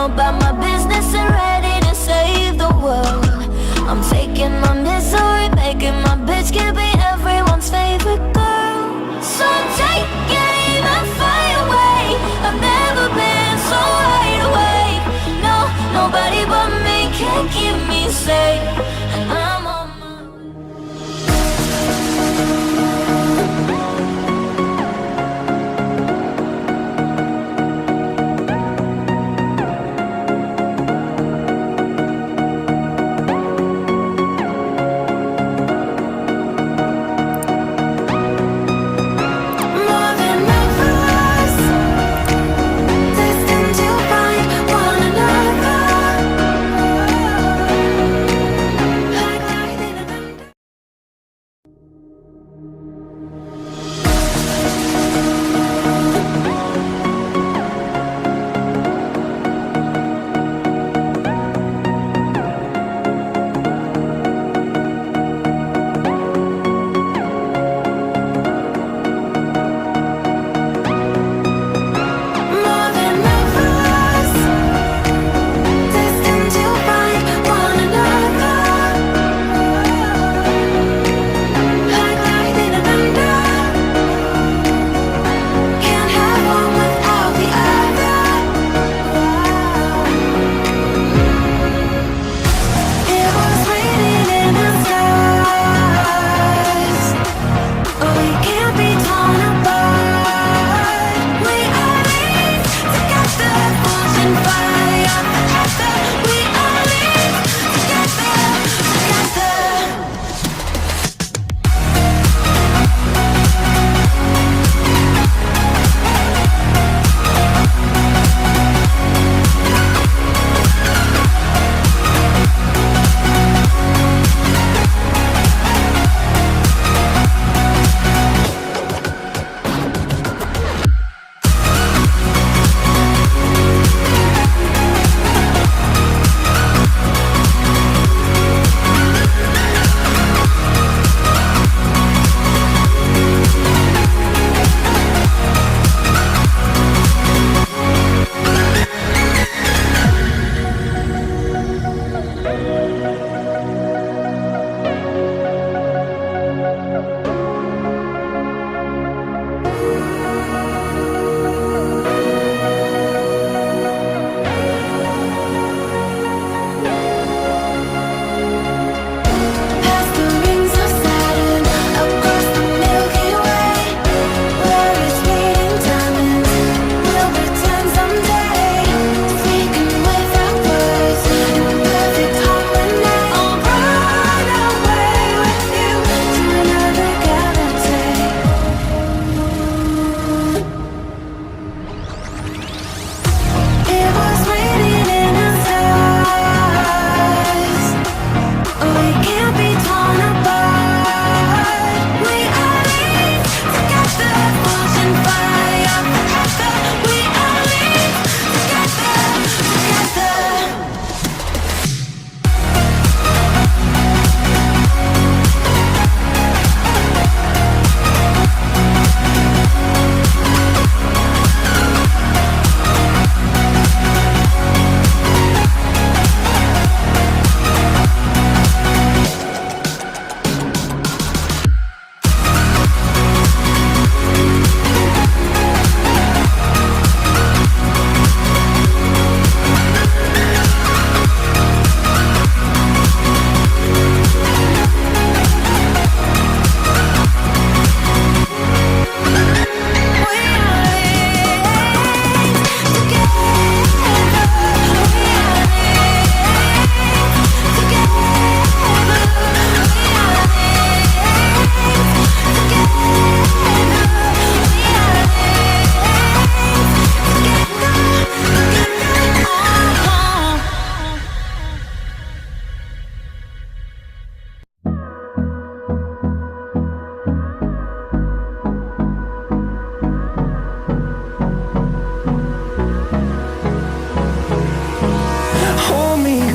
all about my business and ready to save the world. I'm taking my misery, making my bitch can be everyone's favorite girl. So take aim and fire away. I've never been so wide awake. No, nobody but me can keep me safe. And I'm on my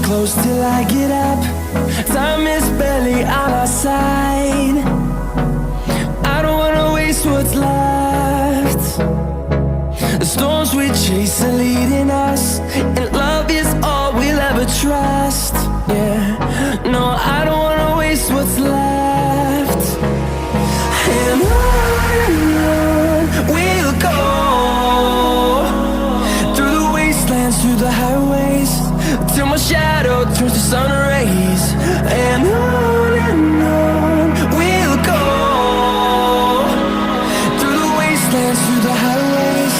close till I get up. Time is barely on our side. I don't wanna waste what's left. storms we chase are leading us, and love is all we'll ever trust. Yeah, no, I don't wanna waste what's left. And on we'll go, through the wastelands, through the highways, till my shadow turns to sun rays. And on we'll go, through the wastelands, through the highways,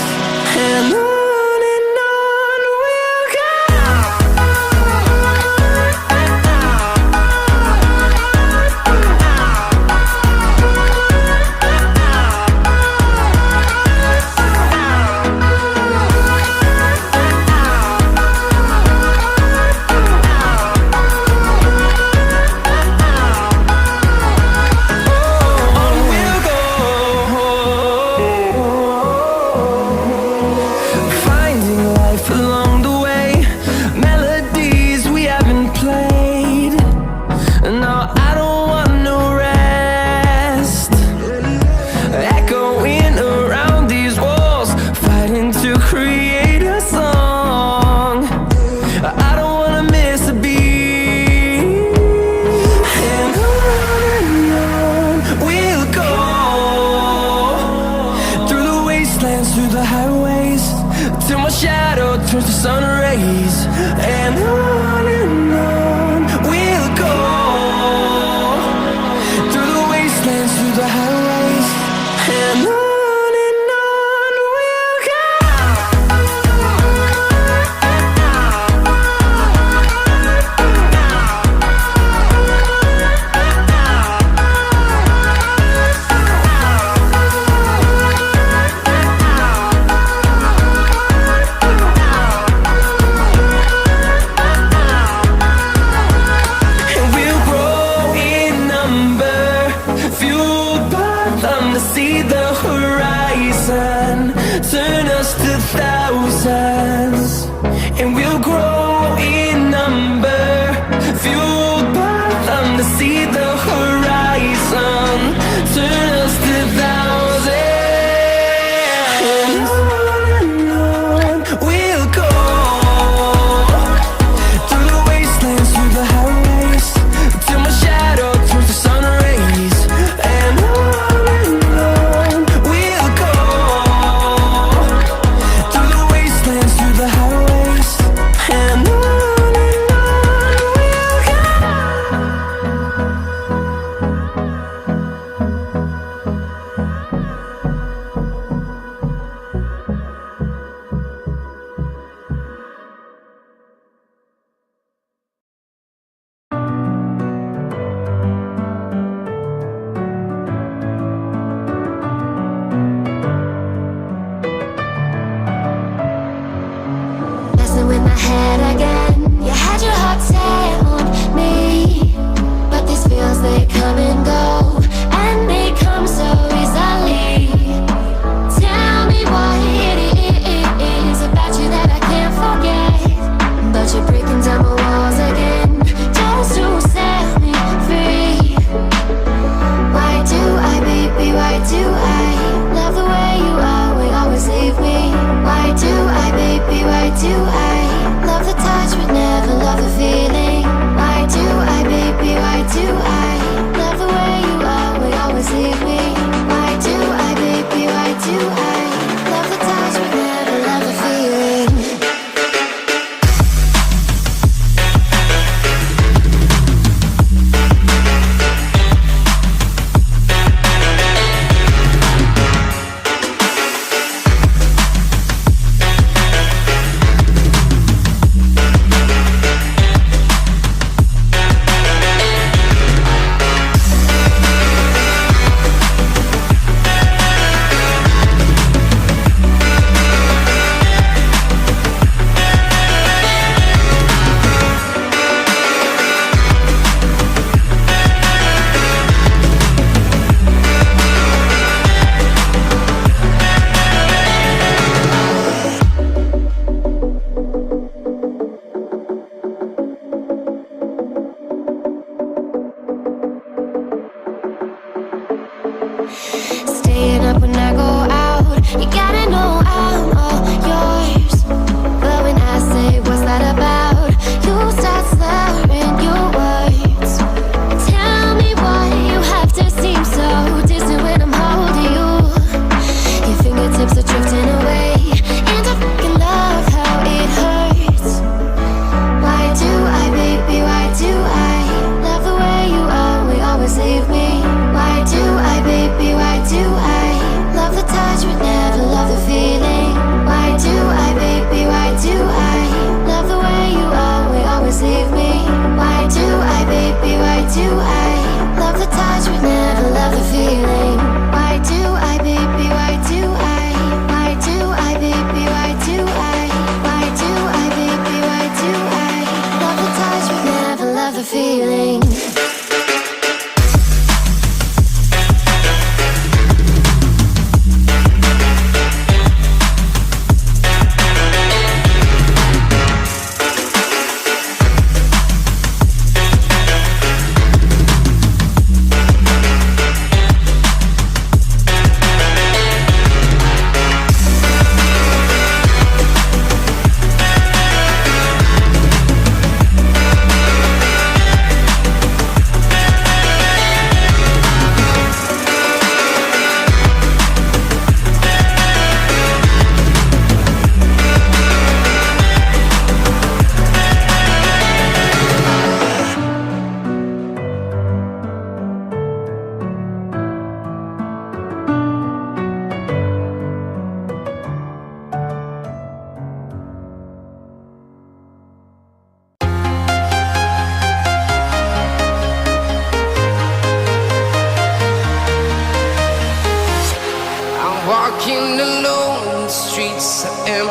and on we'll go. Through the highways, till my shadow turns to sun rays. And on we'll go, through the wastelands, through the highways, and on we'll go. See the horizon, turn us to thousands, and we'll grow in number, fueled by them to see the horizon, turn us to thousands, and on we'll go, through the wastelands, through the highways, till my shadow turns to sun rays. And we'll go, through the wastelands, through the highways, and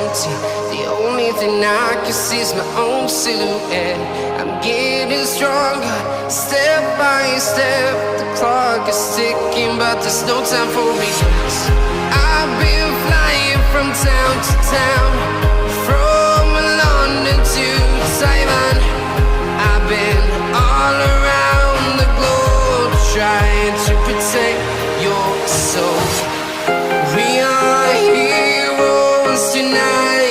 empty. The only thing I can see is my own silhouette. I'm getting stronger, step by step. The clock is ticking, but there's no time for me. I've been flying from town to town, from London to Taiwan. I've been all around the globe, trying to protect your soul. We are heroes tonight.